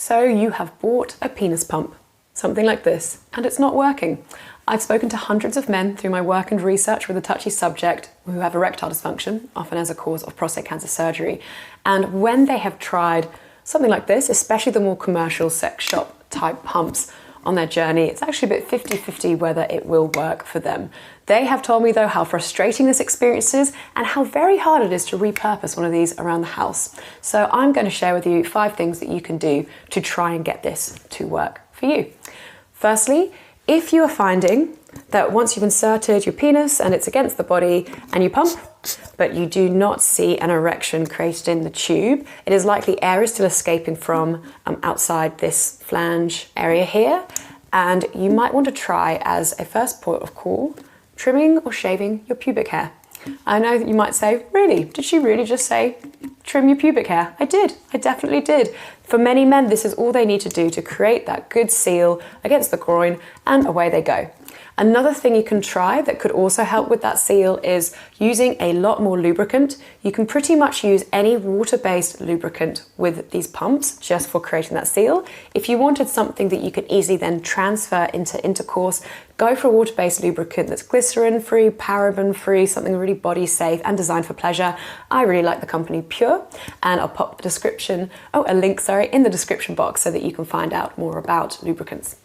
So you have bought a penis pump, something like this, and it's not working. I've spoken to hundreds of men through my work and research with a touchy subject who have erectile dysfunction, often as a cause of prostate cancer surgery. And when they have tried something like this, especially the more commercial sex shop type pumps on their journey, it's actually a bit 50-50 whether it will work for them. They have told me though how frustrating this experience is and how very hard it is to repurpose one of these around the house. So I'm going to share with you 5 things that you can do to try and get this to work for you. Firstly, if you are finding that once you've inserted your penis and it's against the body and you pump, but you do not see an erection created in the tube, it is likely air is still escaping from outside this flange area here. And you might want to try, as a first port of call, trimming or shaving your pubic hair. I know that you might say, really? Did she really just say trim your pubic hair? I did. I definitely did. For many men, this is all they need to do to create that good seal against the groin, and away they go. Another thing you can try that could also help with that seal is using a lot more lubricant. You can pretty much use any water-based lubricant with these pumps just for creating that seal. If you wanted something that you could easily then transfer into intercourse, go for a water-based lubricant that's glycerin-free, paraben-free, something really body safe and designed for pleasure. I really like the company Pure, and I'll pop a link in the description box so that you can find out more about lubricants.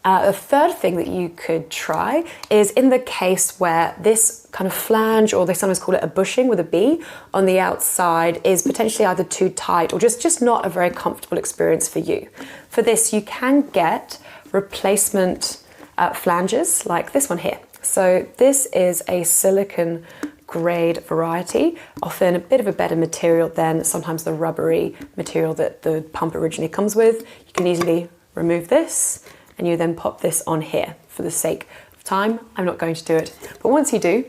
The third thing that you could try is in the case where this kind of flange, or they sometimes call it a bushing with a B, on the outside is potentially either too tight or just not a very comfortable experience for you. For this, you can get replacement flanges like this one here. So this is a silicone grade variety, often a bit of a better material than sometimes the rubbery material that the pump originally comes with. You can easily remove this, and you then pop this on here. For the sake of time, I'm not going to do it. But once you do,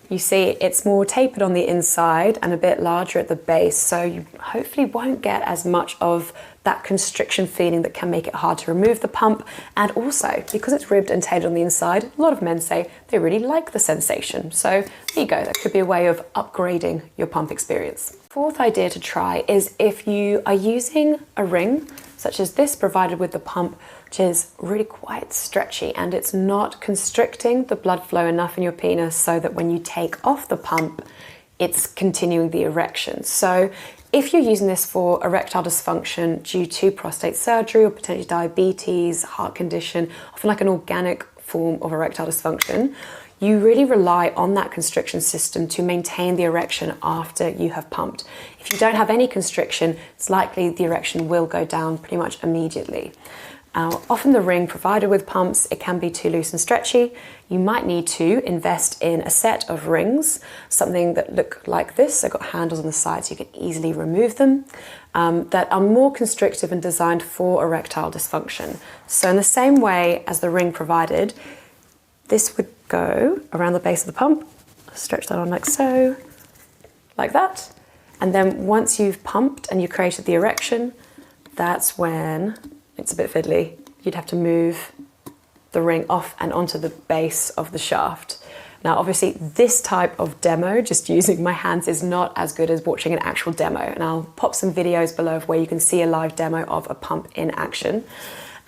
you see it's more tapered on the inside and a bit larger at the base, so you hopefully won't get as much of that constriction feeling that can make it hard to remove the pump. And also, because it's ribbed and tailored on the inside, a lot of men say they really like the sensation. So there you go, that could be a way of upgrading your pump experience. Fourth idea to try is if you are using a ring, such as this provided with the pump, which is really quite stretchy and it's not constricting the blood flow enough in your penis so that when you take off the pump, it's continuing the erection. So if you're using this for erectile dysfunction due to prostate surgery or potentially diabetes, heart condition, often like an organic form of erectile dysfunction, you really rely on that constriction system to maintain the erection after you have pumped. If you don't have any constriction, it's likely the erection will go down pretty much immediately. Often the ring provided with pumps, it can be too loose and stretchy. You might need to invest in a set of rings, something that look like this. They've got handles on the sides so you can easily remove them, that are more constrictive and designed for erectile dysfunction. So in the same way as the ring provided, this would go around the base of the pump, stretch that on like so, like that. And then once you've pumped and you've created the erection, that's when it's a bit fiddly. You'd have to move the ring off and onto the base of the shaft. Now, obviously this type of demo, just using my hands, is not as good as watching an actual demo. And I'll pop some videos below of where you can see a live demo of a pump in action.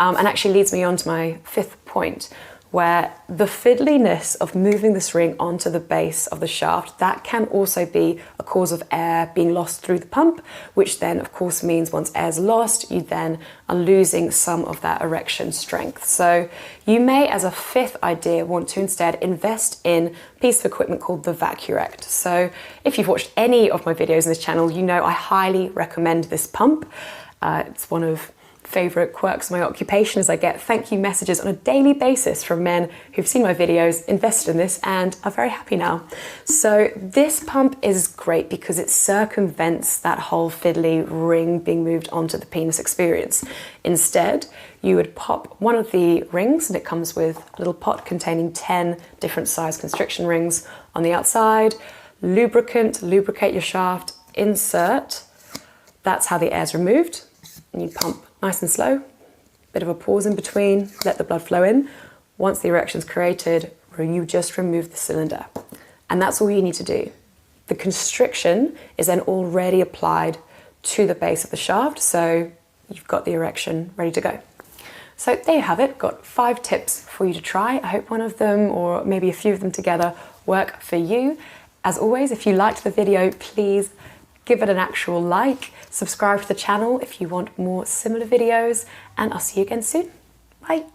And actually leads me on to my 5th point, where the fiddliness of moving this ring onto the base of the shaft, that can also be a cause of air being lost through the pump, which then of course means once air's lost, you then are losing some of that erection strength. So you may, as a 5th idea, want to instead invest in a piece of equipment called the Vacurect. So if you've watched any of my videos on this channel, you know I highly recommend this pump. It's one of favorite quirks of my occupation, as I get thank you messages on a daily basis from men who've seen my videos, invested in this, and are very happy now. So this pump is great because it circumvents that whole fiddly ring being moved onto the penis experience. Instead, you would pop one of the rings, and it comes with a little pot containing 10 different size constriction rings on the outside, lubricant, lubricate your shaft, insert. That's how the air's removed, and you pump nice and slow, bit of a pause in between, let the blood flow in. Once the erection's created, you just remove the cylinder. And that's all you need to do. The constriction is then already applied to the base of the shaft, so you've got the erection ready to go. So there you have it, got 5 tips for you to try. I hope one of them, or maybe a few of them together, work for you. As always, if you liked the video, please give it an actual like, subscribe to the channel if you want more similar videos, and I'll see you again soon. Bye.